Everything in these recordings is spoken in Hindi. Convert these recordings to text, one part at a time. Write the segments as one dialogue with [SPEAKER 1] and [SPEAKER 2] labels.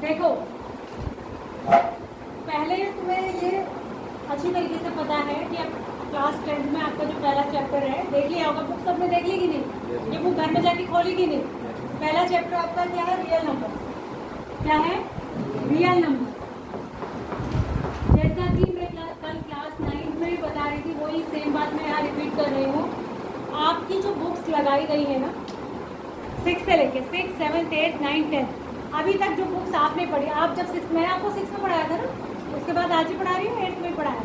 [SPEAKER 1] देखो, पहले तुम्हें ये अच्छी तरीके से पता है कि अब क्लास 10th में आपका जो पहला चैप्टर है, देख लिया होगा, बुक सबने देख ली कि नहीं? ये बुक घर में जाके खोली कि नहीं? पहला चैप्टर आपका क्या है? Real number. क्या है? Real number. जैसा कि मैं कल क्लास 9th में भी बता रही थी, वही सेम बात मैं यहाँ रिपीट कर रही हूँ। आपकी जो बुक्स लगाई गई है ना, 6 से लेके 6, 7, 8, 9, 10 अभी तक जो बुक्स आपने पढ़ी, आप जब 6, मैंने आपको 6 में पढ़ाया था ना, उसके बाद आज ही पढ़ा रही हूँ, 8th में पढ़ाया,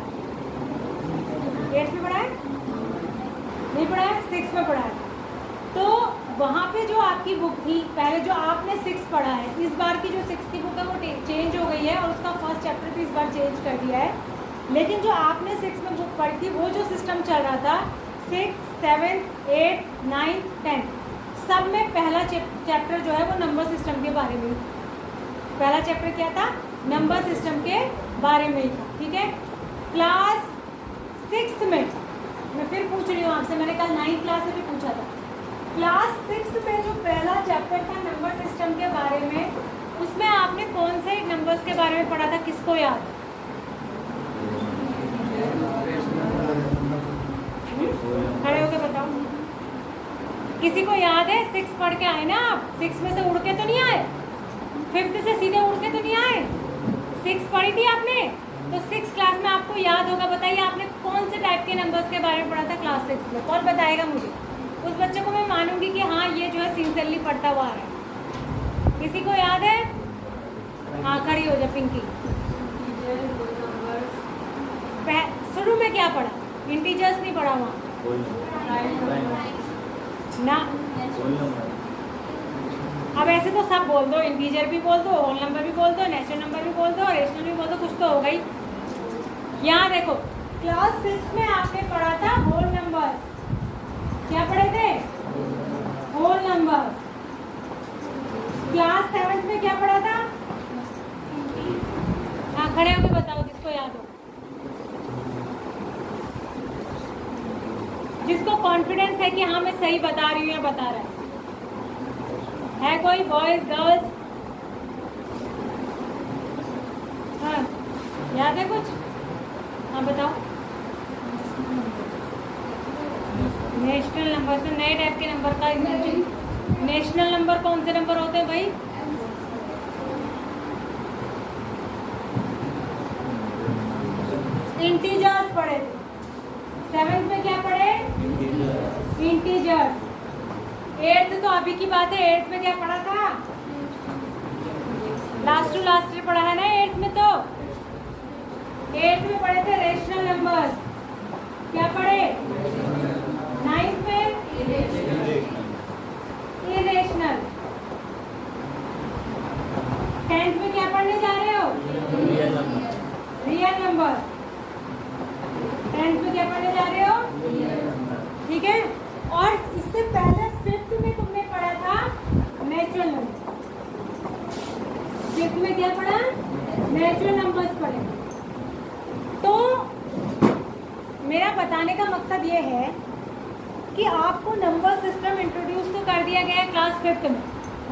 [SPEAKER 1] 8th में पढ़ाया नहीं, पढ़ाया 6 में पढ़ाया। तो वहाँ पे जो आपकी बुक थी, पहले जो आपने 6 पढ़ा है, इस बार की जो 6 की बुक है वो चेंज हो गई है और उसका फर्स्ट चैप्टर भी इस बार चेंज कर दिया है। लेकिन जो आपने 6 में बुक पढ़ी थी, वो जो सिस्टम चल रहा था 6, 7, 8, 9, 10 सब में पहला चैप्टर जो है वो नंबर सिस्टम के बारे में। पहला चैप्टर क्या था? नंबर सिस्टम के बारे में ही था। ठीक है, क्लास 6 में मैं फिर पूछ रही हूँ आपसे, मैंने कल 9th क्लास से भी पूछा था, क्लास 6 में जो पहला चैप्टर था नंबर सिस्टम के बारे में, उसमें आपने कौन से नंबर्स के बारे में पढ़ा था? किसको याद? खड़े होकर बताओ, किसी को याद है? 6 पढ़ के आए ना आप? 6 में से उड़ के तो नहीं आए? 5th से सीधे उड़ के तो नहीं आए? 6 पढ़ी थी आपने, तो 6 क्लास में आपको याद होगा। बताइए आपने कौन से टाइप के नंबर्स के बारे में पढ़ा था क्लास 6 में? कौन बताएगा मुझे? उस बच्चे को मैं मानूंगी कि हाँ ये जो है सिंसियरली पढ़ता हुआ आ रहा है। किसी को याद है? हाँ खड़ी हो जा पिंकी। शुरू में क्या पढ़ा? इंटीजर्स नहीं पढ़ा वहाँ ना। अब ऐसे तो सब बोल दो, इंटीजर भी बोल दो, होल नंबर भी बोल दो, नेचुरल नंबर भी बोल दो, रेशनल भी बोल दो, कुछ तो हो गई। यहाँ देखो, क्लास 6 में आपने पढ़ा था होल नंबर्स। क्या पढ़े थे? Whole numbers. क्लास 7 में क्या पढ़ा था? हाँ खड़े होकर बताओ जिसको याद हो, जिसको कॉन्फिडेंस है कि हाँ मैं सही बता रही हूँ या बता रहा है कोई? Boys girls? हाँ याद है कुछ? हाँ बताओ। नेशनल नंबर से नए टाइप के नंबर का नेशनल नंबर कौन से नंबर होते हैं भाई? इंटीजर्स पढ़े थे। 7th में क्या पढ़े? इंटीजर्स। 8th तो अभी की बात है, 8th में क्या पढ़ा था? लास्ट टू लास्ट पढ़ा है ना 8th में। तो 8th में पढ़े थे रेशनल नंबर्स। क्या पढ़े? 9th में इरेशनल। 10th में क्या पढ़ने जा रहे हो? Real number. 10th में क्या पढ़ने जा रहे हो? ठीक है। और इससे पहले 5th में तुमने पढ़ा था नेचुरल नंबर। 5th में क्या पढ़ा? नेचुरल नंबर्स पढ़े। तो मेरा बताने का मकसद ये है कि आपको नंबर सिस्टम इंट्रोड्यूस तो कर दिया गया है क्लास 5th में,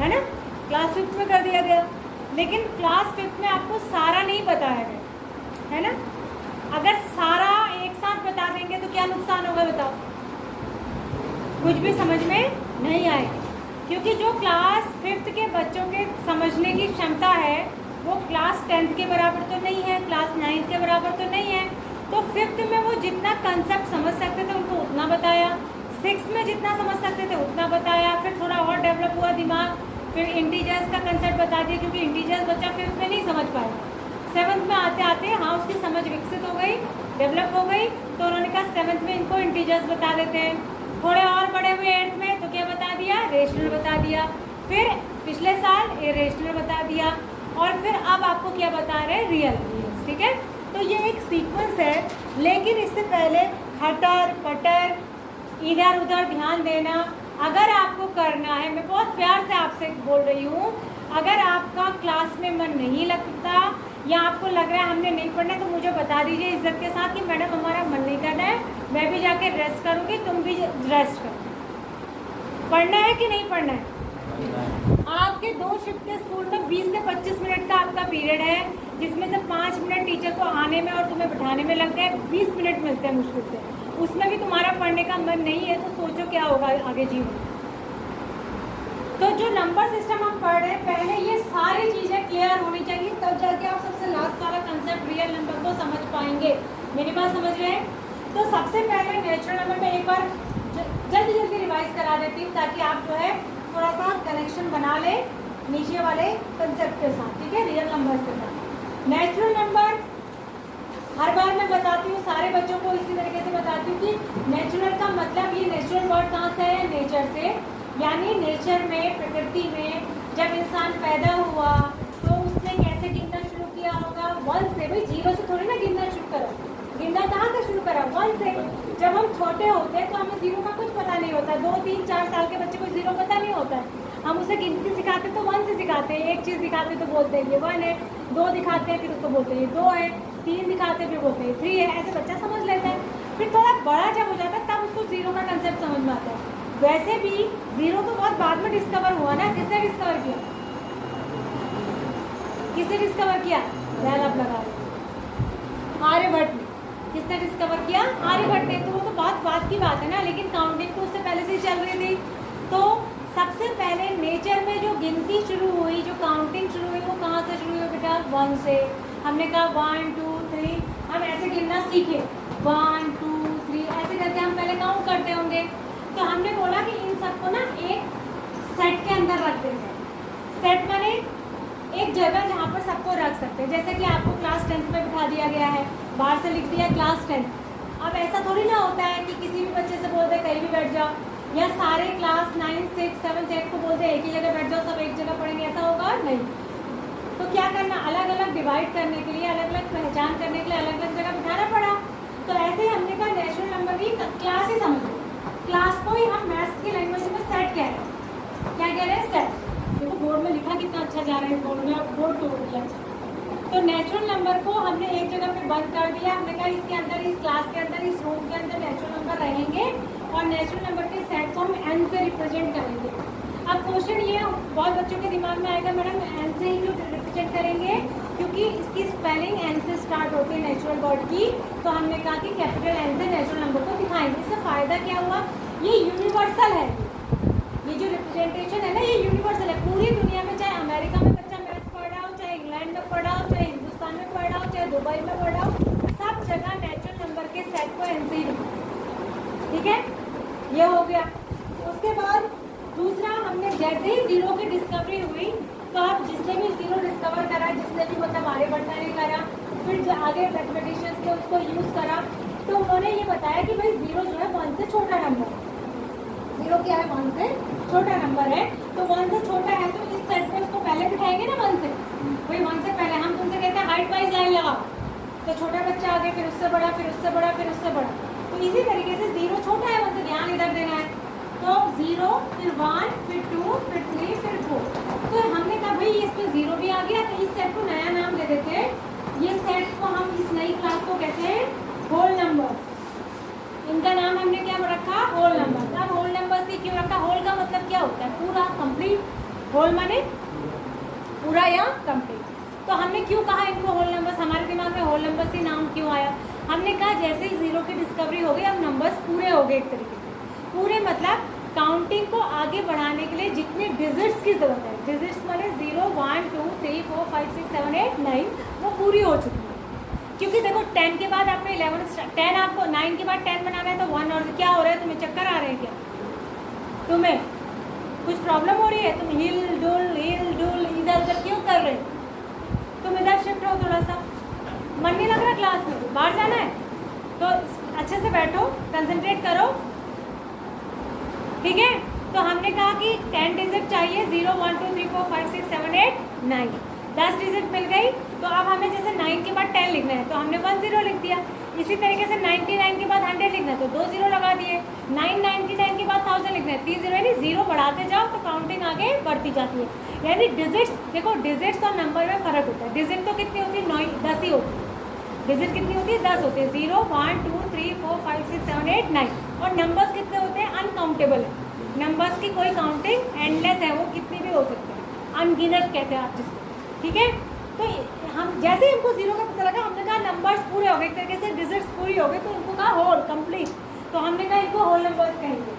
[SPEAKER 1] है ना? क्लास 5th में कर दिया गया, लेकिन क्लास 5th में आपको सारा नहीं बताया गया, है ना? अगर सारा एक साथ बता देंगे तो क्या नुकसान होगा बताओ? कुछ भी समझ में नहीं आएगा, क्योंकि जो क्लास 5th के बच्चों के समझने की क्षमता है वो क्लास 10th के बराबर तो नहीं है, क्लास 9th के बराबर तो नहीं है। तो 5th में वो जितना कंसेप्ट समझ सकते थे उनको उतना बताया, 6th में जितना समझ सकते थे उतना बताया, फिर थोड़ा और डेवलप हुआ दिमाग, फिर इंटीजर्स का कंसेप्ट बता दिया, क्योंकि इंटीजर्स बच्चा 5th में नहीं समझ पाएगा। 7th में आते आते हाँ उसकी समझ विकसित हो गई, डेवलप हो गई, तो उन्होंने कहा 7th में इनको इंटीजर्स बता देते हैं। थोड़े और बड़े हुए 8th में तो क्या बता दिया? रेशनल बता दिया। फिर पिछले साल इरेशनल बता दिया, और फिर अब आपको क्या बता रहे हैं? रियल। ठीक है, तो ये एक सीक्वेंस है। लेकिन इससे पहले खटर पटर इधर उधर ध्यान देना अगर आपको करना है, मैं बहुत प्यार से आपसे बोल रही हूँ, अगर आपका क्लास में मन नहीं लगता या आपको लग रहा है हमने नहीं पढ़ना है, तो मुझे बता दीजिए इज्जत के साथ कि मैडम हमारा मन नहीं करना है, मैं भी जाके रेस्ट करूँगी, तुम भी रेस्ट करो। पढ़ना है कि नहीं पढ़ना है? आपके 2 शिफ्ट के स्कूल में 20 से 25 मिनट का का पीरियड है जिसमें से 5 मिनट टीचर को आने में और तुम्हें बिठाने में लग गए, 20 मिनट मिलते हैं मुश्किल से, उसमें भी तुम्हारा पढ़ने का मन नहीं है तो सोचो क्या होगा आगे जीवन। तो जो नंबर सिस्टम हम पढ़ रहे हैं, पहले ये सारी चीज़ें क्लियर होनी चाहिए, तब जाके आप सबसे लास्ट वाला कंसेप्ट रियल नंबर को समझ पाएंगे। मेरी बात समझ रहे हैं? तो सबसे पहले नेचुरल नंबर में एक बार जल्दी जल्दी रिवाइज करा देती हूँ ताकि आप जो है थोड़ा सा कनेक्शन बना ले नीचे वाले कंसेप्ट के साथ, ठीक है, रियल नंबर्स के साथ। नेचुरल नंबर हर बार मैं बताती हूँ, सारे बच्चों को इसी तरीके से बताती हूँ कि नेचुरल का मतलब, ये नेचुरल वर्ड कहाँ से है? नेचर से, यानी नेचर में, प्रकृति में जब इंसान पैदा हुआ तो उसने कैसे गिनना शुरू किया होगा? 1 से। भाई 0 से थोड़ी ना गिनना शुरू करा, गिनना कहाँ से शुरू करा? 1 से। जब हम छोटे होते हैं तो हमें 0 का कुछ पता नहीं होता, 2, 3, 4 साल के बच्चे को 0 पता नहीं होता है। हम उसे गिनती सिखाते तो 1 से सिखाते हैं, एक चीज़ दिखाते तो बोलते हैं ये 1 है, 2 दिखाते हैं फिर उसको बोलते हैं ये 2 है, 3 दिखाते हैं फिर बोलते हैं 3 है, ऐसे बच्चा समझ लेता है। फिर थोड़ा बड़ा जब हो जाता है तब उसको 0 का कंसेप्ट समझ में आता है। वैसे भी 0 तो बहुत बाद में डिस्कवर हुआ ना, किसने डिस्कवर किया? किसने डिस्कवर किया? आप लगा रहे, आर्यभट्ट ने। किसने डिस्कवर किया? आर्यभट्ट ने। तो वो तो बहुत बाद की बात है ना, लेकिन काउंटिंग तो उससे पहले से ही चल रही थी। तो सबसे पहले नेचर में जो गिनती शुरू हुई, जो काउंटिंग शुरू हुई, वो कहाँ से शुरू हुई बेटा? 1 से। हमने कहा 1 2 3, हम ऐसे गिनना सीखे, 1 2 3 ऐसे करके हम पहले काउंट करते होंगे। तो हमने बोला कि इन सबको ना एक सेट के अंदर रख देते हैं। सेट माने एक जगह जहाँ पर सबको रख सकते हैं। जैसे कि आपको क्लास 10th में बिठा दिया गया है, बाहर से लिख दिया क्लास 10। अब ऐसा थोड़ी ना होता है कि किसी भी बच्चे से बोलते कहीं भी बैठ जाओ, या सारे क्लास 9 6 7 8 को बोलते एक ही जगह बैठ जाओ, सब एक जगह पढ़ेंगे, ऐसा होगा नहीं। तो क्या करना, अलग अलग डिवाइड करने के लिए, अलग अलग पहचान करने के लिए अलग अलग जगह बिठाना पड़ा। तो ऐसे ही हमने कहा नेचुरल नंबर भी क्लास ही समझो, क्लास को ही हम मैथ्स की लैंग्वेज में सेट कह रहे हैं। क्या कह रहे हैं? सेट। देखो बोर्ड में लिखा कितना अच्छा जा रहा है, बोर्ड में अब बोर्ड तोड़ दिया। तो नेचुरल नंबर को हमने एक जगह पे बंद कर दिया। हमने कहा इसके अंदर, इस क्लास के अंदर, इस रूम के अंदर नेचुरल नंबर रहेंगे और नेचुरल नंबर के सेट को हम एन से रिप्रेजेंट करेंगे। अब क्वेश्चन ये बहुत बच्चों के दिमाग में आएगा, मैडम एन से ही क्यों रिप्रेजेंट करेंगे? क्योंकि इसकी स्पेलिंग एन से स्टार्ट होती है नेचुरल वर्ड की। तो हमने कहा कि कैपिटल एन से नेचुरल नंबर को दिखाएंगे। इससे फ़ायदा क्या हुआ? ये यूनिवर्सल है, ये जो रिप्रेजेंटेशन है ना, ये यूनिवर्सल है। पूरी दुनिया में, चाहे अमेरिका में बच्चा मैथ्स पढ़ रहा हो, चाहे इंग्लैंड में पढ़ रहा हो, चाहे हिंदुस्तान में पढ़ रहा हो, चाहे दुबई में पढ़ रहा हो, सब जगह नेचुरल नंबर के सेट को एन से ही लिखा। ठीक है, ये हो गया। उसके बाद दूसरा, हमने जैसे ही 0 की डिस्कवरी हुई तो अब जिसने भी 0 डिस्कवर करा, जिसने भी मतलब आर्यभट्ट ने करा, फिर जो आगे मैथमेटिशियंस ने उसको यूज़ करा, तो उन्होंने ये बताया कि भाई 0 जो है 1 से छोटा नंबर है। 0 क्या है? 1 से छोटा नंबर है। तो 1 से छोटा है तो इस सेट में उसको पहले बिठाएंगे ना 1 से। भाई 1 से पहले हम तुमसे कहते हैं हाइट वाइज लाइन लगाओ, तो छोटा बच्चा आगे, फिर उससे बड़ा, फिर उससे बड़ा, फिर उससे बड़ा। तो इसी तरीके से 0 छोटा है, 1 से ध्यान इधर देना है। तो 0, फिर 1, फिर 2, फिर 3, फिर 4। तो हमने कहा भाई इसमें 0 भी आ गया, तो इस सेट को नया नाम दे देते हैं। ये सेट को हम इस नई क्लास को कहते हैं होल नंबर। इनका नाम हमने क्या रखा? Whole number. अब होल नंबर से क्यों रखा? होल का मतलब क्या होता है? पूरा, कंप्लीट। होल माने पूरा या कंप्लीट। तो हमने क्यों कहा इनको होल नंबर्स? हमारे दिमाग में होल नंबर से नाम क्यों आया? हमने कहा जैसे ही 0 की डिस्कवरी हो गई, अब नंबर्स पूरे हो गए एक तरीके से। पूरे मतलब काउंटिंग को आगे बढ़ाने के लिए जितने डिजिट्स की ज़रूरत है, डिजिट्स माने 0 1 2 3 4 5 6 7 8 9, वो पूरी हो चुकी है। क्योंकि देखो 10 के बाद आपने 11, 10 आपको 9 के बाद 10 बनाना है तो 1, और क्या हो रहा है? तुम्हें चक्कर आ रहे हैं क्या? तुम्हें कुछ प्रॉब्लम हो रही है? तुम हिल डुल इधर उधर क्यों कर रहे हो? तुम इधर शिफ्ट हो, थोड़ा सा मन नहीं लग रहा क्लास में, बाहर जाना है तो अच्छे से बैठो, कंसंट्रेट करो। ठीक है, तो हमने कहा कि 10 डिजिट चाहिए, 0 1 2 3 4 5 6 7 8 9, 10 डिजिट मिल गई। तो अब हमें जैसे 9 के बाद 10 लिखना है तो हमने 1 0 लिख दिया। इसी तरीके से 99 के बाद 100 लिखना है तो 2 0 लगा दिए। 999 के बाद 1000 लिखना है 3 0, यानी 0 बढ़ाते जाओ तो काउंटिंग आगे बढ़ती जाती है। यानी डिजिट्स, देखो डिजिट्स और नंबर में फ़र्क होता है। डिजिट तो कितनी होती है? 9 10 ही होती है। डिजिट कितनी होती है? 10 होती है। 0 1 2 3 4 5 6 7 8 9। और नंबर्स कितने होते हैं? अनकाउंटेबल है। नंबर्स की कोई काउंटिंग एंडलेस है, वो कितनी भी हो सकते हैं, अनगिनत कहते हैं आप जिसको। ठीक है, तो हम जैसे ही हमको जीरो का पता लगा, हमने कहा नंबर्स पूरे हो गए, एक तरीके से डिजिट्स पूरी हो गई, तो उनको कहा होल कंप्लीट, तो हमने कहा इनको होल नंबर्स कहेंगे।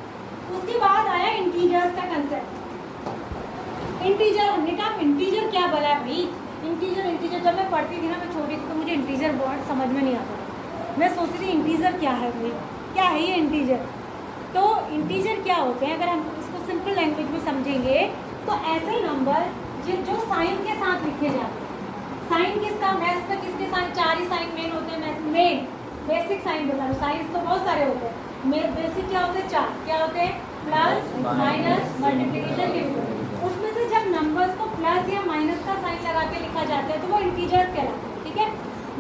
[SPEAKER 1] उसके बाद आया इंटीजर्स का कंसेप्ट। इंटीजर, हमने कहा इंटीजर क्या बोला है भाई, इंटीजर जब मैं पढ़ती थी ना, मैं छोटी थी, तो मुझे इंटीजर वर्ड समझ में नहीं आता था। मैं सोचती थी इंटीजर क्या है भाई, क्या है ये इंटीजर। तो इंटीजर क्या होते हैं, अगर हम इसको सिंपल लैंग्वेज में समझेंगे तो ऐसे नंबर जो साइन के साथ लिखे जाते हैं। साइन किसका, मैथ्स में किसके साइन, 4 ही साइन मेन होते हैं। मेन बेसिक साइन बता रहा हूँ, साइंस तो बहुत सारे होते हैं, बेसिक क्या होते हैं, 4 क्या होते हैं, प्लस माइनस मल्टीप्लिकेशन डिवीजन। उसमें से जब नंबर्स को प्लस या माइनस का साइन लगा के लिखा जाता है तो वो इंटीजर्स कहलाते हैं। ठीक है,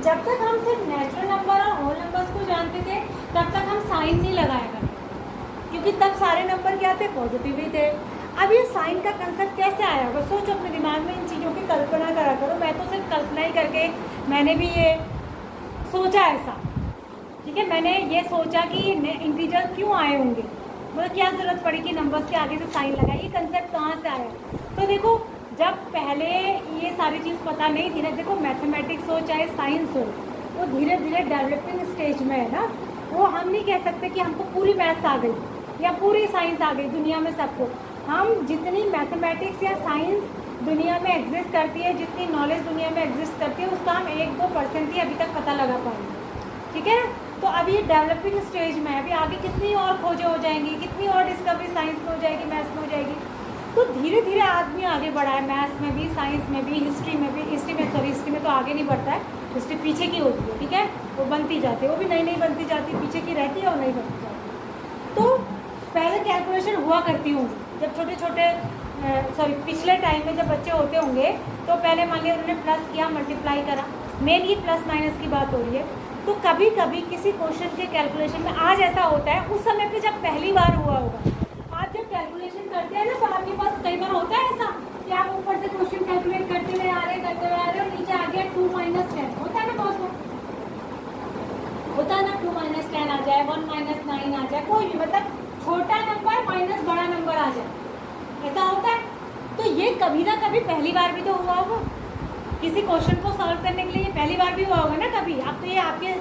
[SPEAKER 1] जब तक हम सिर्फ नेचुरल नंबर और होल नंबर्स को जानते थे तब तक हम साइन नहीं लगाया करते, क्योंकि तब सारे नंबर क्या थे, पॉजिटिव ही थे। अब ये साइन का कंसेप्ट कैसे आया होगा, सोचो अपने दिमाग में इन चीज़ों की कल्पना करा करो। मैं तो सिर्फ कल्पना ही करके मैंने भी ये सोचा ऐसा, ठीक है, मैंने ये सोचा कि इंटीजर क्यों आए होंगे, मतलब क्या ज़रूरत पड़ी कि नंबर्स के आगे से साइन लगाए, ये कंसेप्ट कहाँ से आया। तो देखो, जब पहले ये सारी चीज़ पता नहीं थी ना, देखो मैथमेटिक्स हो चाहे साइंस हो, वो धीरे धीरे डेवलपिंग स्टेज में है ना। वो हम नहीं कह सकते कि हमको पूरी मैथ्स आ गई या पूरी साइंस आ गई दुनिया में सबको। हम जितनी मैथमेटिक्स या साइंस दुनिया में एग्जिस्ट करती है, जितनी नॉलेज दुनिया में एग्जिस्ट करती है, उसका हम 1-2% ही अभी तक पता लगा पाएंगे। ठीक है, तो अभी ये डेवलपिंग स्टेज में है, अभी आगे कितनी और खोजें हो जाएंगी, कितनी और डिस्कवरी साइंस में हो जाएगी, मैथ्स में हो जाएगी। तो धीरे धीरे आदमी आगे बढ़ा है, मैथ्स में भी, साइंस में भी, हिस्ट्री में भी। हिस्ट्री में तो आगे नहीं बढ़ता है, हिस्ट्री पीछे की होती है। ठीक है, वो बनती जाती है, वो भी नई नई बनती जाती है, पीछे की रहती है और नहीं बनती जाती। तो पहले कैलकुलेशन हुआ करती होंगी जब छोटे छोटे पिछले टाइम में जब बच्चे होते होंगे, तो पहले मान लिया उन्होंने प्लस किया, मल्टीप्लाई करा, मेन ये प्लस माइनस की बात हो रही है। तो कभी कभी किसी क्वेश्चन के कैलकुलेशन में आज ऐसा होता है, उस समय पे जब पहली बार हुआ होगा, आप जब कैलकुलेशन करते हैं ना, तो आपके पास कई बार होता है ऐसा कि आप ऊपर से क्वेश्चन कैलकुलेट करते हुए आ रहे और नीचे आ गया 2 - 10 होता है ना, बहुत होता है ना, 2 - 10 आ जाए, 1 - 9 आ जाए, कोई भी, मतलब छोटा नंबर माइनस बड़ा नंबर आ जाए, ऐसा होता है। तो ये कभी ना कभी पहली बार भी तो हुआ होगा, किसी क्वेश्चन को सॉल्व करने के लिए ये पहली बार भी हुआ होगा ना कभी। अब तो ये आपके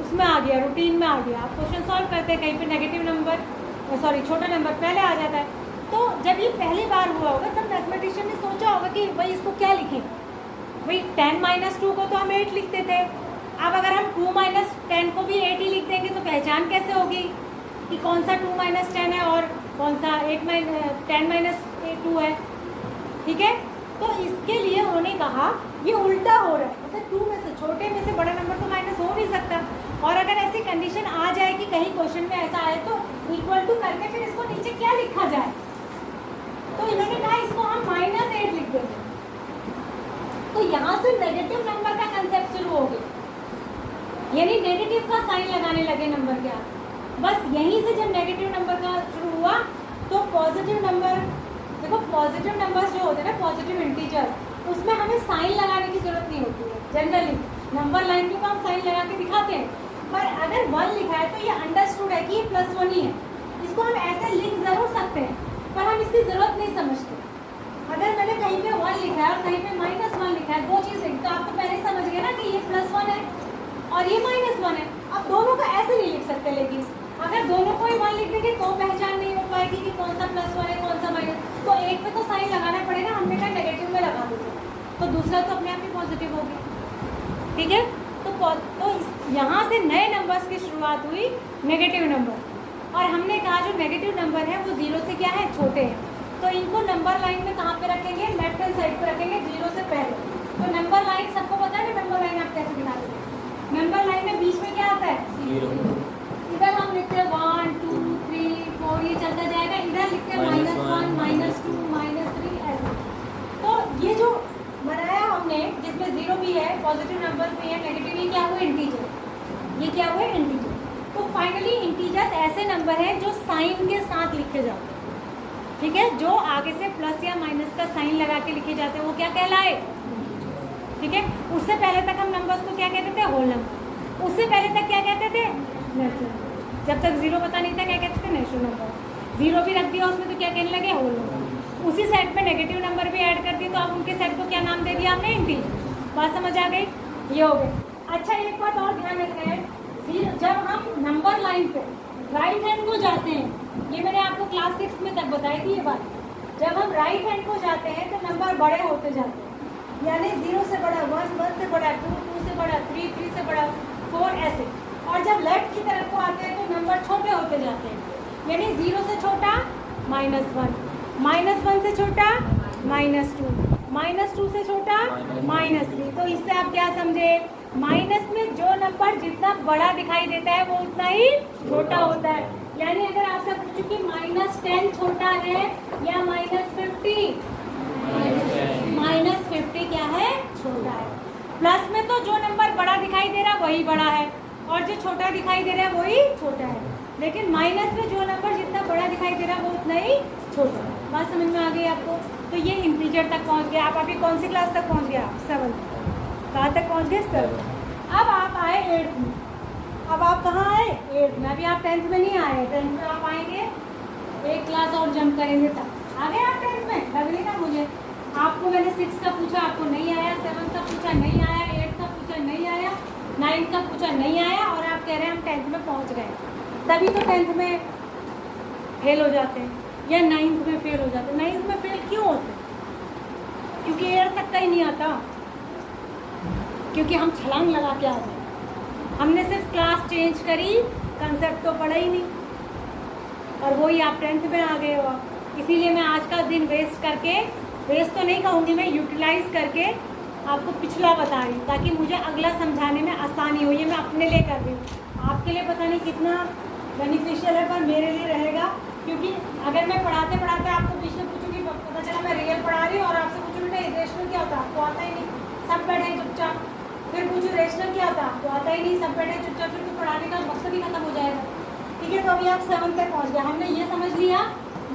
[SPEAKER 1] उसमें आ गया, रूटीन में आ गया, आप क्वेश्चन सॉल्व करते हैं, कहीं पे नेगेटिव नंबर, छोटा नंबर पहले आ जाता है। तो जब ये पहली बार हुआ होगा तब मैथमेटिशियन ने सोचा होगा कि भाई इसको क्या लिखें, भाई 10 - 2 को तो हम 8 लिखते थे, अब अगर हम 2 - 10 को भी 8 ही लिख देंगे तो पहचान कैसे होगी कि कौन सा 2 - 10 है और कौन सा 10 - 2 है। ठीक है, तो इसके लिए उन्होंने कहा ये उल्टा हो रहा है, मतलब 2 में से, छोटे में से बड़ा नंबर तो माइनस हो नहीं सकता, और अगर ऐसी कंडीशन आ जाए कि कहीं क्वेश्चन में ऐसा आए तो इक्वल टू करके फिर इसको नीचे क्या लिखा जाए, तो इन्होंने कहा इसको हम -8 लिख देंगे। तो यहाँ से नेगेटिव नंबर का कंसेप्ट शुरू हो गया, यानी नेगेटिव का साइन लगाने लगे नंबर के आगे। बस यहीं से जब नेगेटिव नंबर का शुरू हुआ तो पॉजिटिव नंबर, देखो पॉजिटिव नंबर्स जो होते हैं ना, पॉजिटिव इंटीजर्स, उसमें हमें साइन लगाने की जरूरत नहीं होती है जनरली। नंबर लाइन पे तो हम साइन लगा के दिखाते हैं, पर अगर 1 लिखा है तो ये अंडरस्टूड है कि ये +1 ही है, इसको हम ऐसे लिख ज़रूर सकते हैं पर हम इसकी ज़रूरत नहीं समझते। अगर मैंने कहीं पे 1 लिखा है और कहीं पे -1 लिखा है, दो चीज़ लिखी, तो आप तो पहले ही समझ गए ना कि ये +1 है और ये -1 है। अब दोनों का ऐसे नहीं लिख सकते, लेकिन अगर दोनों को ही 1 लिख देंगे तो पहचान नहीं हो पाएगी कि कौन सा +1 है कौन सा माइनस, तो एक पे तो साइन लगाना पड़ेगा, हमने कहा नेगेटिव में लगा दीजिए, तो दूसरा तो अपने आप ही पॉजिटिव होगी। ठीक है, तो यहाँ से नए नंबर्स की शुरुआत हुई, नेगेटिव नंबर्स, और हमने कहा जो नेगेटिव नंबर है वो 0 से क्या है, छोटे हैं, तो इनको नंबर लाइन में कहाँ पे रखेंगे, लेफ्ट हैंड साइड पे रखेंगे 0 से पहले। तो नंबर लाइन सबको पता है ना, नंबर लाइन आप कैसे बना देंगे, नंबर लाइन में बीच में क्या आता है, 0, इधर हम लिखते हैं 1 2 3 4, ये चलता जाएगा, इधर लिखते हैं -1 -2 -3 ऐसे। तो ये जो बनाया हमने, जिसमें 0 भी है, पॉजिटिव नंबर भी है, नेगेटिव, ये क्या हुए, इंटीजर, ये क्या हुए, इंटीजर। तो फाइनली इंटीजर्स ऐसे नंबर हैं जो साइन के साथ लिखे जाते हैं। ठीक है, जो आगे से प्लस या माइनस का साइन लगा के लिखे जाते हैं वो क्या कहलाए, ठीक है। उससे पहले तक हम नंबर्स को क्या कहते थे, होल नंबर, उससे पहले तक क्या कहते थे, नेचुरल, जब तक 0 पता नहीं था क्या कहते थे, नेचुरल नंबर। 0 भी रख दिया उसमें तो क्या कहने लगे, होल नंबर। उसी सेट में नेगेटिव नंबर भी ऐड कर दी तो आप उनके सेट को क्या नाम दे दिया आपने? इंटीजर। बात समझ आ गई? ये हो गई। अच्छा एक बात और ध्यान रखना है, जब हम नंबर लाइन पे राइट हैंड को जाते हैं, ये मैंने आपको क्लास 6 में तक बताई थी ये बात, जब हम राइट हैंड को जाते हैं तो नंबर बड़े होते जाते हैं, यानी 0 से बड़ा 1, 1 से बड़ा 2, 2 से बड़ा 3, 3 से बड़ा 4 ऐसे। और जब लेफ्ट की तरफ को आते हैं तो नंबर छोटे होते जाते हैं, यानी 0 से छोटा -1, -1 से छोटा -2, -2 से छोटा -3। तो इससे आप क्या समझे? माइनस में जो नंबर जितना बड़ा दिखाई देता है वो उतना ही छोटा होता है। यानी अगर आपसे पूछूं कि -10 छोटा है या -50, -50 क्या है? छोटा है। प्लस में तो जो नंबर बड़ा दिखाई दे रहा है वही बड़ा है और जो छोटा दिखाई दे रहा है वही छोटा है, लेकिन माइनस में जो नंबर जितना बड़ा दिखाई दे रहा है वो उतना ही छोटा है। बात समझ में आ गई आपको? तो ये इंटीजर तक पहुंच गया। आप अभी कौन सी क्लास तक पहुंच गया? 7th। कहाँ तक पहुंच गए? 7th। अब आप आए 8th में। अब आप कहाँ आए? 8th में। अभी आप 10th में नहीं आए। 10th में आप आएंगे, एक क्लास और जंप करेंगे तब आ गए आप 10th में। लग रही ना मुझे? आपको मैंने 6 का पूछा, आपको नहीं आया। 7 का पूछा, नहीं आया। 8 का पूछा, नहीं आया। 9 का पूछा, नहीं आया। और आप कह रहे हैं हम 10th में पहुंच गए। तभी तो 10th में फेल हो जाते हैं या 9th में फेल हो जाते हैं। 9th में फेल क्यों होते हैं? क्योंकि 8 तक का ही नहीं आता, क्योंकि हम छलांग लगा के आ गए। हमने सिर्फ क्लास चेंज करी, कंसेप्ट तो पढ़ा ही नहीं, और वही आप 10th में आ गए हो। इसीलिए मैं आज का दिन वेस्ट करके, वेस्ट तो नहीं कहूँगी मैं, यूटिलाइज करके आपको पिछला बता रही हूँ ताकि मुझे अगला समझाने में आसानी हो। ये मैं अपने लिए कर रही हूँ, आपके लिए पता नहीं कितना बेनिफिशियल है, पर मेरे लिए रहेगा। क्योंकि अगर मैं पढ़ाते पढ़ाते आपको बीच में पूछूँ कि पता चला मैं रियल पढ़ा रही हूँ और आपसे पूछूँ बेटा रेशनल क्या होता है, आपको आता ही नहीं, सब बैठे चुपचाप। फिर पूछूँ रेशनल क्या होता है, आपको आता ही नहीं, सब बैठे चुपचाप। फिर तो पढ़ाने का मकसद ही खत्म हो जाएगा। ठीक है, तो अभी आप 7 तक पहुँच गए। हमने ये समझ लिया,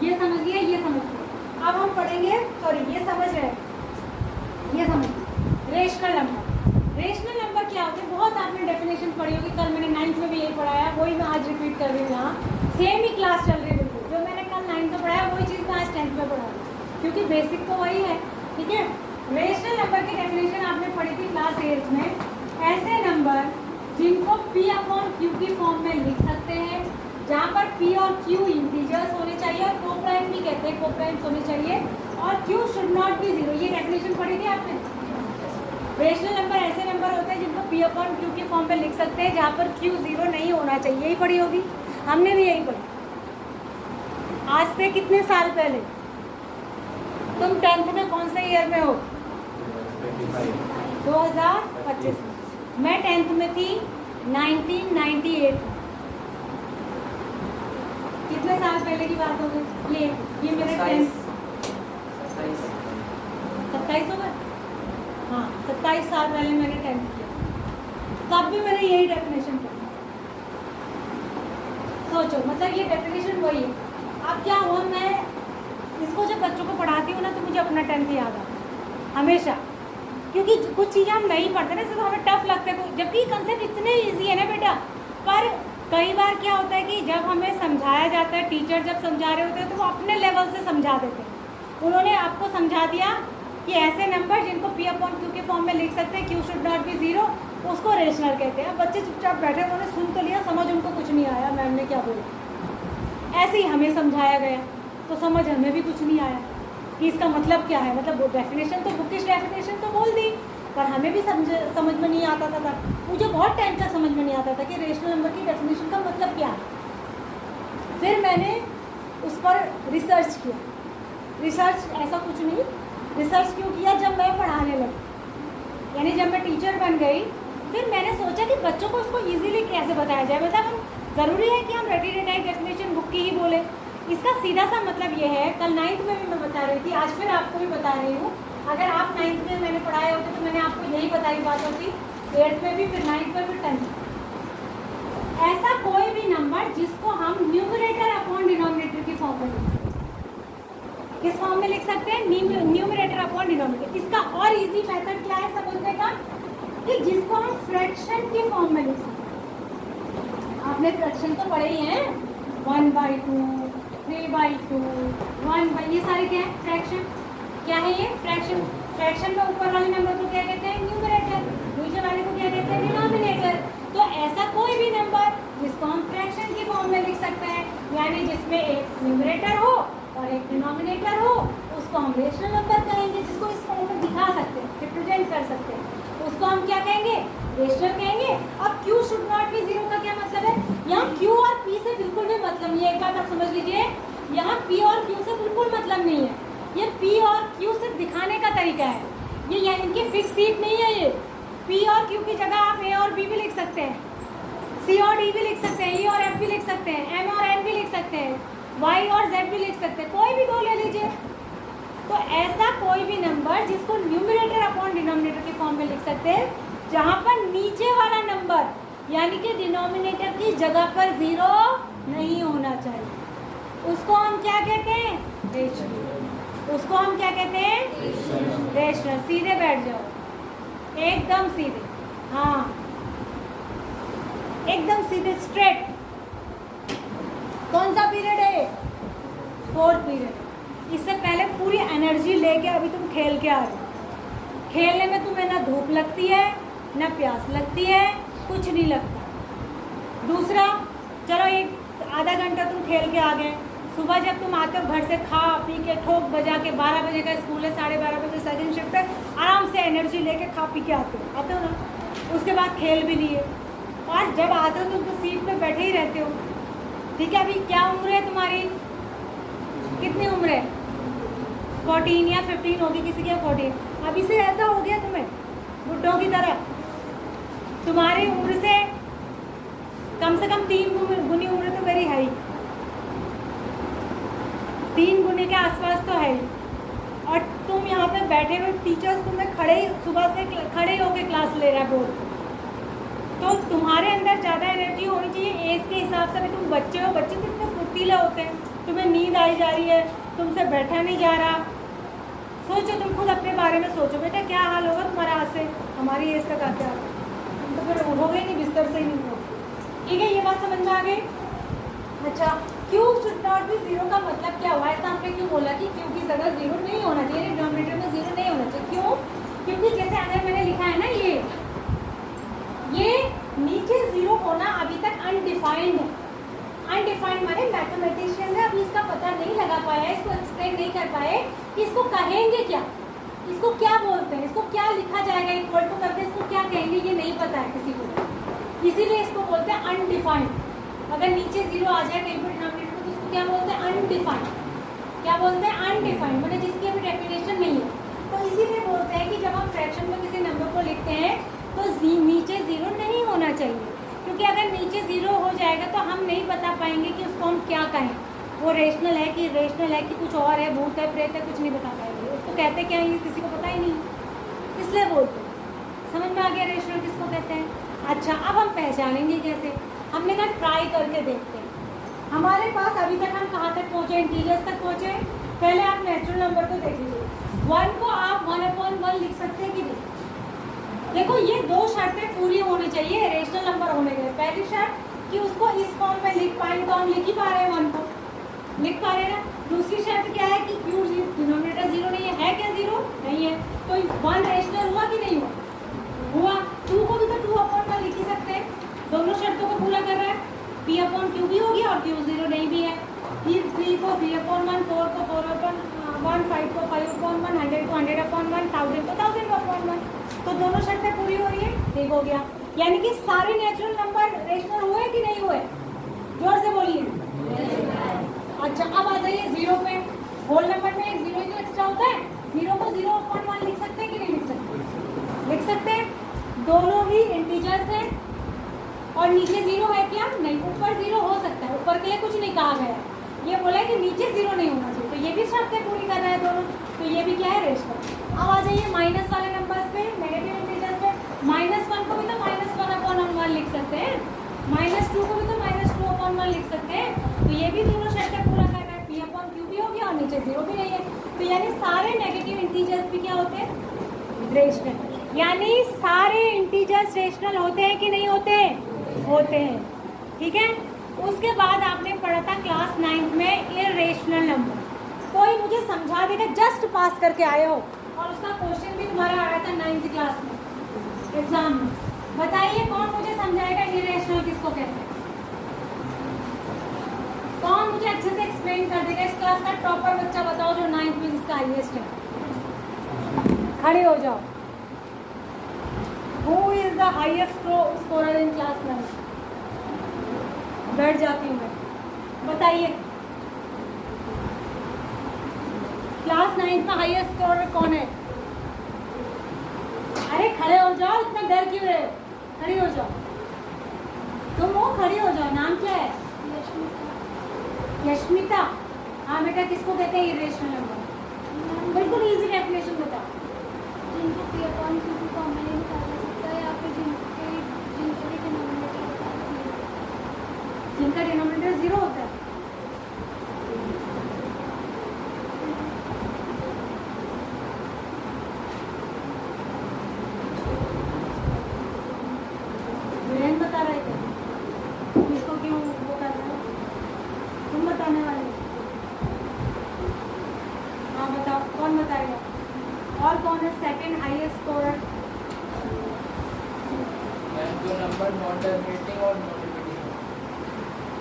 [SPEAKER 1] ये समझ लिया, ये समझ लिया। अब हम पढ़ेंगे, सॉरी ये समझ रहे, ये समझ रेशनल नंबर। रेशनल नंबर क्या होते हैं? बहुत आपने डेफिनेशन पढ़ी होगी, कल मैंने 9th में भी यही पढ़ाया, वही मैं आज रिपीट कर रही हूँ। यहाँ सेम ही क्लास चल रही है बिल्कुल, जो मैंने कल 9th में पढ़ाया वही चीज़ मैं आज 10th में पढ़ा रही हूँ, क्योंकि बेसिक तो वही है। ठीक है, रेशनल नंबर की डेफिनेशन आपने पढ़ी थी क्लास 8th में। ऐसे नंबर जिनको P/Q की फॉर्म में लिख सकते हैं, जहाँ पर P और Q इंटीजर्स होने चाहिए और कोप्राइम भी कहते हैं, कोप्राइम्स होने चाहिए, और Q शुड नॉट बी 0। ये डेफिनेशन पढ़ी थी आपने। रेशनल नंबर ऐसे नंबर होते हैं जिनको P/Q की फॉर्म में लिख सकते हैं, जहाँ पर Q 0 नहीं होना चाहिए। यही पढ़ी होगी, हमने भी यही पढ़ी। आज से कितने साल पहले? तुम 10th में कौन से ईयर में हो? 2025 में। मैं 10th में थी 1998 में। कितने साल पहले की बात हो गई? ये मेरे 27 हो गए। हाँ, 27 साल पहले मैंने 10th किया, तब भी मैंने यही डेफिनेशन पढ़ी। सोचो, मतलब ये डेफिनेशन वही है। अब क्या हुआ, मैं इसको जब बच्चों को पढ़ाती हूँ ना तो मुझे अपना 10th याद आता है हमेशा, क्योंकि कुछ चीज़ें हम नहीं पढ़ते ना, तो हमें टफ लगता है, जबकि कंसेप्ट इतने ईजी है ना बेटा। पर कई बार क्या होता है कि जब हमें समझाया जाता है, टीचर जब समझा रहे होते हैं तो वो अपने लेवल से समझा देते हैं। उन्होंने आपको समझा दिया कि ऐसे नंबर जिनको P/Q के फॉर्म में लिख सकते हैं, Q शुड नॉट बी 0, उसको रेशनल कहते हैं। अब बच्चे चुपचाप बैठे, उन्होंने सुन तो लिया, समझ उनको कुछ नहीं आया मैम ने क्या बोला। ऐसे ही हमें समझाया गया तो समझ हमें भी कुछ नहीं आया कि इसका मतलब क्या है। मतलब वो डेफिनेशन तो, बुकिश डेफिनेशन तो बोल दी, पर हमें भी समझ में नहीं आता था। मुझे बहुत टाइम तक समझ में नहीं आता था कि रेशनल नंबर की डेफिनेशन का मतलब क्या है। फिर मैंने उस पर रिसर्च किया। रिसर्च ऐसा कुछ नहीं, रिसर्च क्यों किया? जब मैं पढ़ाने लगी, यानी जब मैं टीचर बन गई, फिर मैंने सोचा कि बच्चों को इसको ईजीली कैसे बताया जाए। मतलब हम ज़रूरी है कि हम ready to write definition book की ही बोले। इसका सीधा सा मतलब ये है, कल 9th में भी मैं बता रही थी, आज फिर आपको भी बता रही हूँ। अगर आप 9th में मैंने पढ़ाए होते तो मैंने आपको यही बताई बात होती, 8th में भी, फिर 9th में, फिर 10th में। ऐसा कोई भी नंबर जिसको हम न्यूमरेटर अपॉन डिनोमिनेटर की फॉर्म में लिख सकते हैं। किस फॉर्म में लिख सकते हैं? Numerator upon denominator. इसका और इजी मेथड क्या है समझने का? कि जिसको हम फ्रैक्शन की फॉर्म में लिख सकते हैं। आपने फ्रैक्शन तो पढ़े ही हैं, 1/2, 3/2, 1/, ये सारे क्या है? फ्रैक्शन। क्या है ये? फ्रैक्शन। फ्रैक्शन में ऊपर वाले नंबर को क्या कहते हैं? न्यूमरेटर। नीचे वाले को क्या कहते हैं? डिनोमिनेटर। तो ऐसा कोई भी नंबर जिसको हम फ्रैक्शन की फॉर्म में लिख सकते हैं, यानी जिसमें एक न्यूमरेटर हो और एक डिनोमिनेटर हो, उसको हम रेशनल नंबर कहेंगे। जिसको इस फॉर्म में दिखा सकते हैं, रिप्रेजेंट कर सकते हैं, उसको हम क्या कहेंगे? रेशनल कहेंगे। अब Q should not be zero का क्या मतलब है? यहाँ Q और P से बिल्कुल भी मतलब नहीं है। एक बात आप समझ लीजिए, यहाँ P और Q से बिल्कुल मतलब नहीं है। ये P और Q सिर्फ दिखाने का तरीका है, ये इनकी फिक्स सीट नहीं है। ये P और Q की जगह आप A और B भी लिख सकते हैं, C और D भी लिख सकते हैं, E और F भी लिख सकते हैं, M और N भी लिख सकते हैं, Y और Z भी लिख सकते हैं, कोई भी दो ले लीजिए। तो ऐसा कोई भी नंबर जिसको न्यूमरेटर अपॉन डिनोमिनेटर की फॉर्म में लिख सकते हैं, जहाँ पर नीचे वाला नंबर यानी कि डिनोमिनेटर की जगह पर जीरो नहीं होना चाहिए, उसको हम क्या कहते हैं? रेशनल। उसको हम क्या कहते हैं? रेशनल। सीधे बैठ जाओ, एकदम सीधे, हाँ एकदम सीधे, स्ट्रेट। कौन सा पीरियड है? 4th period. इससे पहले पूरी एनर्जी लेके अभी तुम खेल के आ रहे हो। खेलने में तुम्हें ना धूप लगती है, ना प्यास लगती है, कुछ नहीं लगता। दूसरा, चलो एक आधा घंटा तुम खेल के आ गए, सुबह जब तुम आते हो घर से खा पी के ठोक बजा के, 12 बजे का स्कूल है, 12:30 बजे सेकंड शिफ्ट है, आराम से एनर्जी लेके खा पी के आते हो ना। उसके बाद खेल भी लिए, और जब आते हो तुम तो सीट पे बैठे ही रहते हो। ठीक है, अभी क्या उम्र है तुम्हारी? कितनी उम्र है? 14 या 15 होगी, किसी की 14। अभी से ऐसा हो गया तुम्हें बुड्ढों की तरह? तुम्हारी उम्र से कम 3 गुनी उम्र तो मेरी है ही, 3 गुने के आसपास तो है ही। और तुम यहाँ पे बैठे हुए, टीचर्स तुम्हें सुबह से खड़े होकर क्लास ले रहा है बोर्ड। तो तुम्हारे अंदर ज़्यादा एनर्जी होनी चाहिए एज के हिसाब से। भी तुम बच्चे हो, बच्चे तो इतने फुर्तीले होते हैं, तुम्हें नींद आई जा रही है, तुमसे बैठा नहीं जा रहा। सोचो, तुम खुद अपने बारे में सोचो बेटा, क्या हाल होगा तुम्हारा आज से हमारी एज तक आते आते? तुम तो फिर हो गई नहीं, बिस्तर से ही नहीं हो। ठीक है, ये बात समझ में आ गई? अच्छा, Q should not be zero का मतलब क्या हुआ? ऐसा हमने क्यों बोला कि Q की जगह जीरो नहीं होना चाहिए, डिनोमिनेटर में जीरो नहीं होना चाहिए? क्यों? क्योंकि जैसे अगर मैंने लिखा है ना, ये नीचे जीरो होना अभी तक अनडिफाइंड है। अनडिफाइंड माने मैथमेटिशियन ने अभी इसका पता नहीं लगा पाया, इसको एक्सप्लेन नहीं कर पाए कि इसको कहेंगे क्या, इसको क्या बोलते हैं, इसको क्या लिखा जाएगा इक्वल टू करके, इसको क्या कहेंगे, ये नहीं पता है किसी को। इसीलिए इसको बोलते हैं अनडिफाइंड। अगर नीचे जीरो आ जाए कहीं पर डिनोमिनेटर में, तो इसको क्या बोलते हैं? अनडिफाइंड। क्या बोलते हैं? अनडिफाइंड, मतलब जिसकी अभी डेफिनेशन नहीं है। तो इसीलिए बोलते हैं कि जब हम फ्रैक्शन में किसी नंबर को लिखते हैं तो नीचे जीरो नहीं होना चाहिए, क्योंकि अगर नीचे जीरो हो जाएगा तो हम नहीं बता पाएंगे कि उसको हम क्या कहें, वो रेशनल है कि इरेशनल है कि कुछ और है, भूत है, प्रेत है, कुछ नहीं बता पाएंगे। उसको कहते क्या है, किसी को पता ही नहीं, इसलिए बोलते हैं। समझ में आ गया रेशनल किसको कहते हैं? अच्छा, अब हम पहचानेंगे कैसे? हमने कहा ट्राई करके देखते हैं। हमारे पास अभी तक हम कहाँ तक पहुँचे? इंटीजर्स तक पहुँचे। पहले आप नेचुरल नंबर को देख लीजिए। 1 को आप 1/1 लिख सकते हैं कि नहीं? देखो, ये 2 शर्तें पूरी होनी चाहिए रेशनल नंबर होने के लिए। पहली शर्त कि उसको इस फॉर्म में लिख पाएंगे, तो हम लिख ही पा रहे हैं 1 को, लिख पा रहे हैं ना। दूसरी शर्त क्या है कि Q डिनोमिनेटर जीरो नहीं है क्या? जीरो नहीं है, तो 1 रेशनल हुआ कि नहीं हुआ? हुआ। 2 को भी तो 2/1 लिख ही सकते हैं, दोनों शर्तों को पूरा कर रहा है। P/Q भी हो गया और Q जीरो नहीं भी है। फिर 3 को 3/1, 4 को 4/1, 5 को 5/1, 100 को 100/1, 1000 को 1000/1। तो दोनों शर्तें पूरी हो रही है, ठीक हो गया। यानी कि सारे नेचुरल नंबर रेशनल हुए कि नहीं हुए? जोर से बोलिए। अच्छा, अब आ जाइए जीरो पे। होल नंबर में एक जीरो जो एक्स्ट्रा होता है, जीरो को 0/1 लिख सकते हैं कि नहीं लिख सकते? लिख सकते हैं। दोनों ही इंटीजर्स हैं और नीचे जीरो है क्या? नहीं। ऊपर जीरो हो सकता है, ऊपर के लिए कुछ नहीं कहा गया, ये बोला है कि नीचे जीरो नहीं होना चाहिए, तो ये भी शर्तें पूरी कर रहे हैं दोनों, तो ये भी क्या है? रेशनल। अब आ जाइए माइनस वाले नंबर्स पे, नेगेटिव इंटीजर्स पे। -1 को भी तो -1/1 लिख सकते हैं, -2 को भी तो -2/1 लिख सकते हैं, तो ये भी दोनों शर्तें पूरा कर रहे हैं। P/Q भी हो गया और नीचे जीरो भी नहीं है, तो यानी सारे नेगेटिव इंटीजर्स भी क्या होते हैं? रेशनल। यानी सारे इंटीजर्स रेशनल होते हैं कि नहीं होते? होते हैं। ठीक है, उसके बाद आपने पढ़ा था क्लास 9th में इरेशनल नंबर। कोई मुझे समझा देगा, जस्ट पास करके आए हो और उसका क्वेश्चन भी तुम्हारा आया था 9th क्लास में एग्जाम में। बताइए कौन मुझे समझाएगा इरेशनल किसको कहते हैं? कौन मुझे अच्छे से एक्सप्लेन कर देगा? इस क्लास का टॉपर बच्चा बताओ जो 9th में जिसका हाईएस्ट है, खड़े हो जाओ। Who is the highest scorer in class 9? बैठ जाती हूँ मैं, बताइए क्लास 9th का हाईएस्ट स्कोरर कौन है? अरे खड़े हो जाओ, इतना डर क्यों रहे? खड़ी हो जाओ, तुम वो खड़ी हो जाओ। नाम क्या है? यशमिता। हाँ बेटा, किसको कहते हैं इरेशनल नंबर? बिल्कुल इजी डेफिनेशन बताओ।
[SPEAKER 2] जिनको p अपॉन q को कॉमन निकाला जा सकता है या फिर जिनका
[SPEAKER 1] डिनोमिनेटर 0 होता है। वीरेन बता रहे थे इसको क्यों वो कर रहे हो? तुम बताने वाले? हाँ बताओ, कौन बताएगा? और कौन है सेकंड हाईएस्ट स्कोरर?
[SPEAKER 3] जो नंबर नॉन टर्मिनेटिंग और नॉन रिपीटिंग।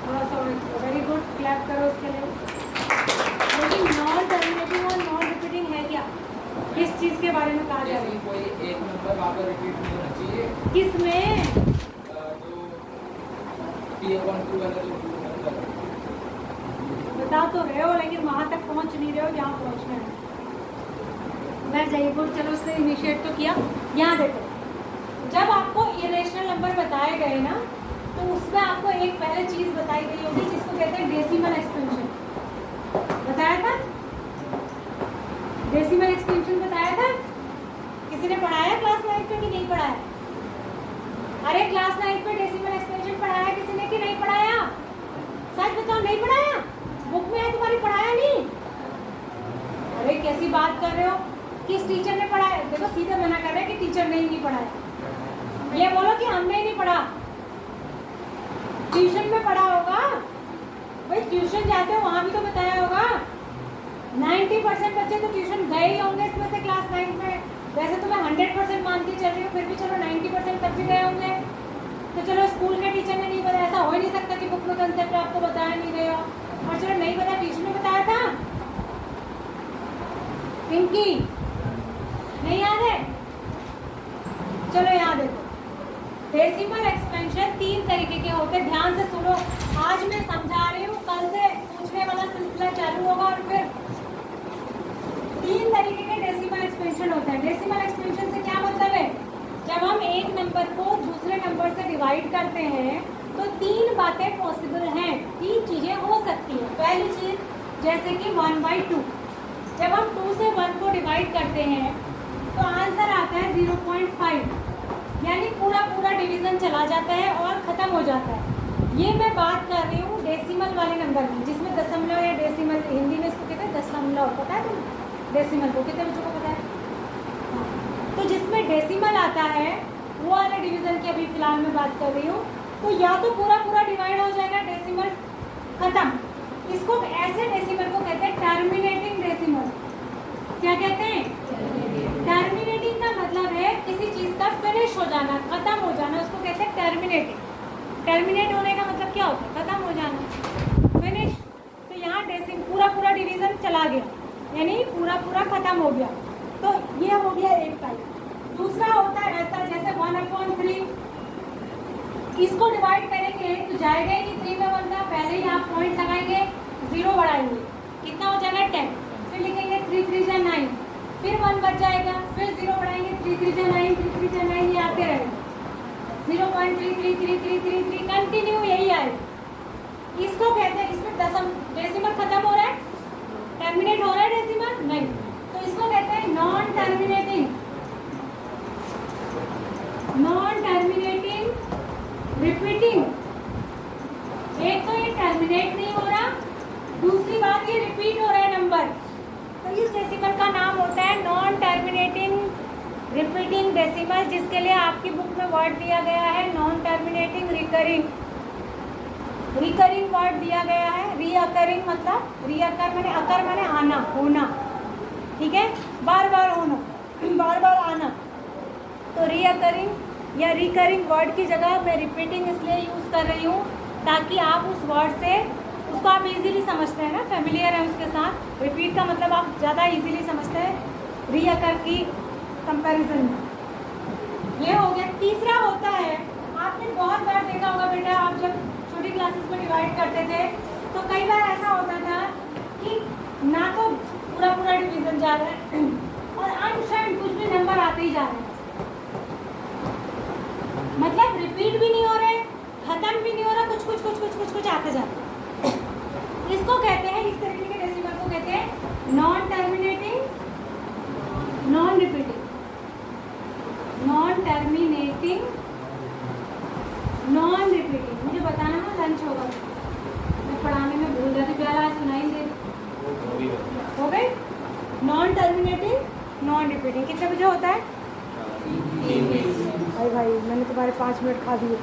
[SPEAKER 1] थोड़ा सा वेरी गुड, क्लैप करो उसके लिए। लेकिन नॉन टर्मिनेटिंग और नॉन रिपीटिंग है क्या? किस चीज़ के बारे में कहा जा रहा है?
[SPEAKER 3] कोई एक नंबर वहाँ पर रिपीट नहीं होना चाहिए।
[SPEAKER 1] किसमें?
[SPEAKER 3] जो p अपॉन q वाला जो नंबर
[SPEAKER 1] बता तो रहे हो लेकिन वहां तक पहुंच नहीं रहे हो जहाँ पहुंचना है। बैठ जाइए, गुड। चलो उसने इनिशिएट तो किया। यहाँ देखो, जब आपको इरेशनल नंबर बताए गए ना, तो उसमें आपको एक पहले चीज बताई गई होगी जिसको कहते हैं डेसिमल एक्सपेंशन। बताया था? डेसिमल एक्सपेंशन बताया था? किसी ने पढ़ाया क्लास 9 में कि नहीं पढ़ाया? अरे क्लास 9 में डेसिमल एक्सपेंशन पढ़ाया किसी ने कि नहीं पढ़ाया? सच बताओ, नहीं पढ़ाया? बुक में है तुम्हारी, पढ़ाया नहीं? अरे कैसी बात कर रहे हो? किस टीचर ने पढ़ाया? देखो सीधे मना कर रहे हैं कि टीचर ने ही नहीं पढ़ाया। ये बोलो कि हमने ही नहीं पढ़ा। ट्यूशन में पढ़ा होगा भाई, ट्यूशन जाते हो वहां भी तो बताया होगा। 90% बच्चे तो ट्यूशन गए ही होंगे इसमें से क्लास 9 में। वैसे तो मैं 100% मान के चल रही हूँ, फिर भी चलो 90% तब भी गए होंगे। तो चलो स्कूल के टीचर ने नहीं बताया, ऐसा हो ही नहीं सकता कि बुक में कंसेप्ट आपको बताया नहीं गया। और चलो नहीं बताया, ट्यूशन में बताया था। पिंकी नहीं याद है? चलो यहाँ देखो, डेसिमल एक्सपेंशन 3 तरीके के होते हैं। ध्यान से सुनो, आज मैं समझा रही हूँ, कल से पूछने वाला सिलसिला चालू होगा। और फिर 3 तरीके के डेसिमल एक्सपेंशन होते हैं। डेसिमल एक्सपेंशन से क्या मतलब है? जब हम एक नंबर को दूसरे नंबर से डिवाइड करते हैं तो 3 बातें पॉसिबल हैं, 3 चीजें हो सकती हैं। पहली चीज जैसे कि 1/2। जब हम 2 से 1 को डिवाइड करते हैं तो आंसर आता है 0.5, यानी पूरा पूरा डिवीजन चला जाता है और ख़त्म हो जाता है। ये मैं बात कर रही हूँ डेसिमल वाले नंबर की, जिसमें दशमलव या डेसिमल, हिंदी में इसको कहते हैं दशमलव। पता है तुम्हें डेसिमल को? कितने बच्चों को पता है? तो जिसमें डेसिमल आता है वो वाले डिवीजन की अभी फिलहाल मैं बात कर रही हूँ। तो या तो पूरा पूरा डिवाइड हो जाएगा, डेसिमल खत्म। इसको ऐसे डेसिमल को कहते हैं टर्मिनेटिंग डेसिमल। क्या कहते हैं? टर्मिनेटिंग का मतलब है किसी चीज का फिनिश हो जाना, खत्म हो जाना, उसको कहते हैं टर्मिनेटिंग। टर्मिनेट होने का मतलब क्या होता है? खत्म हो जाना, फिनिश। तो यहाँ डेसिमल पूरा पूरा डिवीजन चला गया, यानी पूरा पूरा खत्म हो गया। तो ये हो गया एक टाइप। दूसरा होता है ऐसा जैसे 1/3। इसको डिवाइड करेंगे तो जाएगा ही नहीं 3 में 1 का। पहले ही आप पॉइंट लगाएंगे, 0 बढ़ाएंगे, कितना हो जाएगा 10। फिर लिखेंगे 3 3 जा 9, फिर 1 बच जाएगा, फिर 0 बढ़ाएंगे, 3 3 जा 9, 3 3 जा 9, ये आते रहेगा 0.33333 कंटिन्यू यही आएगा। इसको कहते हैं, इसमें डेसिमल खत्म हो रहा है, टर्मिनेट हो रहा है डेसिमल नहीं, तो इसको कहते हैं non terminating. Non terminating repeating. एक तो ये टर्मिनेट नहीं हो रहा, दूसरी बात ये रिपीट हो रहा है नंबर, तो इस डेसिमल का नाम होता है नॉन टर्मिनेटिंग रिपीटिंग डेसिमल, जिसके लिए आपकी बुक में वर्ड दिया गया है non terminating recurring. Recurring word दिया गया है, रीअकरिंग मतलब रीअकर माने अकर माने आना, होना, ठीक है, बार बार होना, बार बार आना। तो रीअकरिंग या रिकरिंग वर्ड की जगह मैं रिपीटिंग इसलिए यूज़ कर रही हूँ ताकि आप उस वर्ड से उसको आप इजीली समझते हैं ना, फेमिलियर है उसके साथ। रिपीट का मतलब आप ज़्यादा इजीली समझते हैं रीअकर की कंपैरिजन में। ये हो गया। तीसरा होता है, आपने बहुत बार देखा होगा बेटा, आप जब छोटी क्लासेस में डिवाइड करते थे तो कई बार ऐसा होता था कि ना तो पूरा पूरा डिवीजन जा रहा है और अनशर्ट कुछ भी नंबर आते ही जा रहे हैं, मतलब रिपीट भी नहीं हो रहे, खत्म भी नहीं हो रहा, कुछ कुछ कुछ कुछ कुछ कुछ आते जाते हैं। इसको कहते हैं, इस तरीके के डेसिमल को कहते हैं non terminating, non repeating, non terminating, non repeating. मुझे बताना ना लंच होगा, मैं पढ़ाने में भूल जाती, पहला आज सुनाई दे हो गई। नॉन टर्मिनेटिंग, नॉन रिपीटिंग कितने बजे होता है? भाई भाई मैंने तुम्हारे 5 मिनट खा दिए।